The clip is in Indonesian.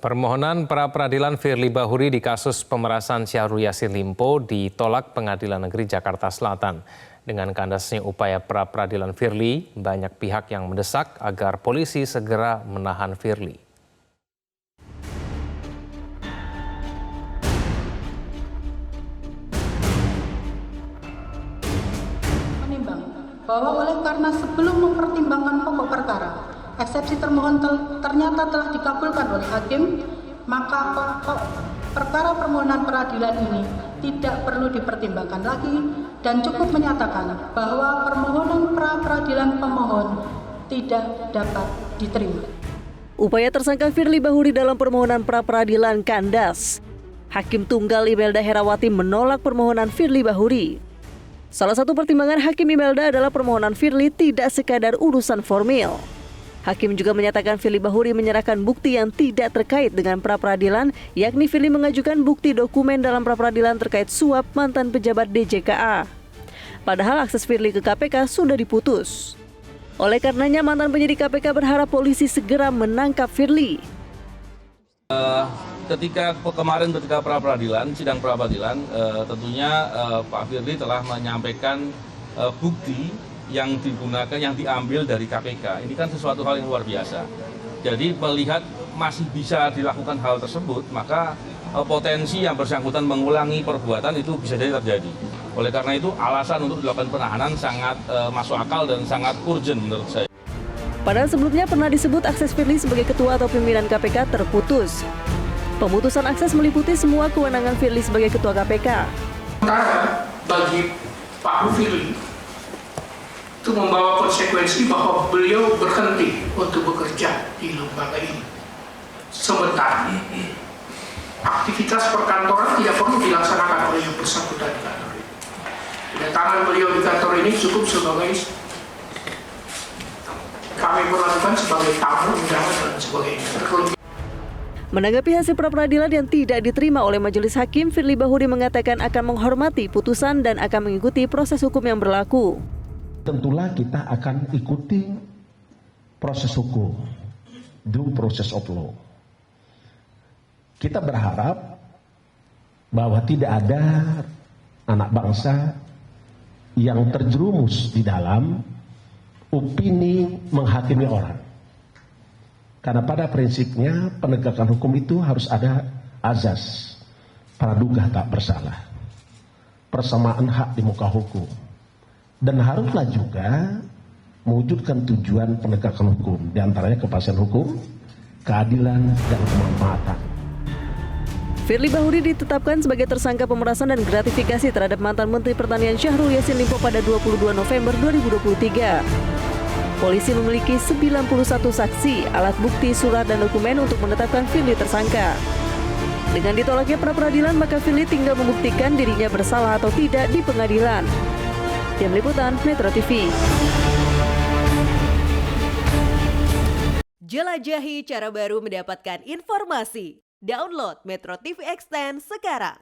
Permohonan pra-peradilan Firly Bahuri di kasus pemerasan Syahrul Yassin Limpo ditolak Pengadilan Negeri Jakarta Selatan. Dengan kandasnya upaya pra-peradilan Firly, banyak pihak yang mendesak agar polisi segera menahan Firly. Menimbang bahwa oleh karena sebelum mempertimbangkan pokok perkara, eksepsi termohon ternyata telah dikabulkan oleh hakim, maka pokok perkara permohonan peradilan ini tidak perlu dipertimbangkan lagi dan cukup menyatakan bahwa permohonan pra-peradilan pemohon tidak dapat diterima. Upaya tersangka Firly Bahuri dalam permohonan pra-peradilan kandas. Hakim Tunggal Imelda Herawati menolak permohonan Firly Bahuri. Salah satu pertimbangan Hakim Imelda adalah permohonan Firly tidak sekadar urusan formil. Hakim juga menyatakan Firly Bahuri menyerahkan bukti yang tidak terkait dengan pra-peradilan, yakni Firly mengajukan bukti dokumen dalam pra-peradilan terkait suap mantan pejabat DJKA. Padahal akses Firly ke KPK sudah diputus. Oleh karenanya mantan penyidik KPK berharap polisi segera menangkap Firly. Ketika pra-peradilan, sidang pra-peradilan, tentunya Pak Firly telah menyampaikan bukti yang digunakan, yang diambil dari KPK. Ini kan sesuatu hal yang luar biasa. Jadi melihat masih bisa dilakukan hal tersebut, maka potensi yang bersangkutan mengulangi perbuatan itu bisa jadi terjadi. Oleh karena itu alasan untuk dilakukan penahanan sangat masuk akal dan sangat urgent menurut saya. Padahal sebelumnya pernah disebut akses Firly sebagai ketua atau pimpinan KPK terputus. Pemutusan akses meliputi semua kewenangan Firly sebagai ketua KPK. Sementara bagi Pak Firly itu membawa konsekuensi bahwa beliau berhenti untuk bekerja di lembaga ini. Sementara aktivitas perkantoran tidak perlu dilaksanakan oleh yang bersangkutan di kantor ini. Kedatangan beliau di kantor ini cukup sebagai kami perlakukan sebagai tamu undangan dan sebagainya. Menanggapi hasil pra-peradilan yang tidak diterima oleh majelis hakim, Firly Bahuri mengatakan akan menghormati putusan dan akan mengikuti proses hukum yang berlaku. Tentulah kita akan ikuti proses hukum, due process of law. Kita berharap bahwa tidak ada anak bangsa yang terjerumus di dalam opini menghakimi orang. Karena pada prinsipnya penegakan hukum itu harus ada azas praduga tak bersalah, persamaan hak di muka hukum, dan haruslah juga mewujudkan tujuan penegakan hukum, diantaranya kepastian hukum, keadilan, dan kemanfaatan. Firly Bahuri ditetapkan sebagai tersangka pemerasan dan gratifikasi terhadap mantan Menteri Pertanian Syahrul Yassin Limpo pada 22 November 2023. Polisi memiliki 91 saksi, alat bukti, surat, dan dokumen untuk menetapkan Firly tersangka. Dengan ditolaknya pra-peradilan, maka Firly tinggal membuktikan dirinya bersalah atau tidak di pengadilan. Tim Liputan Metro TV. Jelajahi cara baru mendapatkan informasi. Download Metro TV Extend sekarang.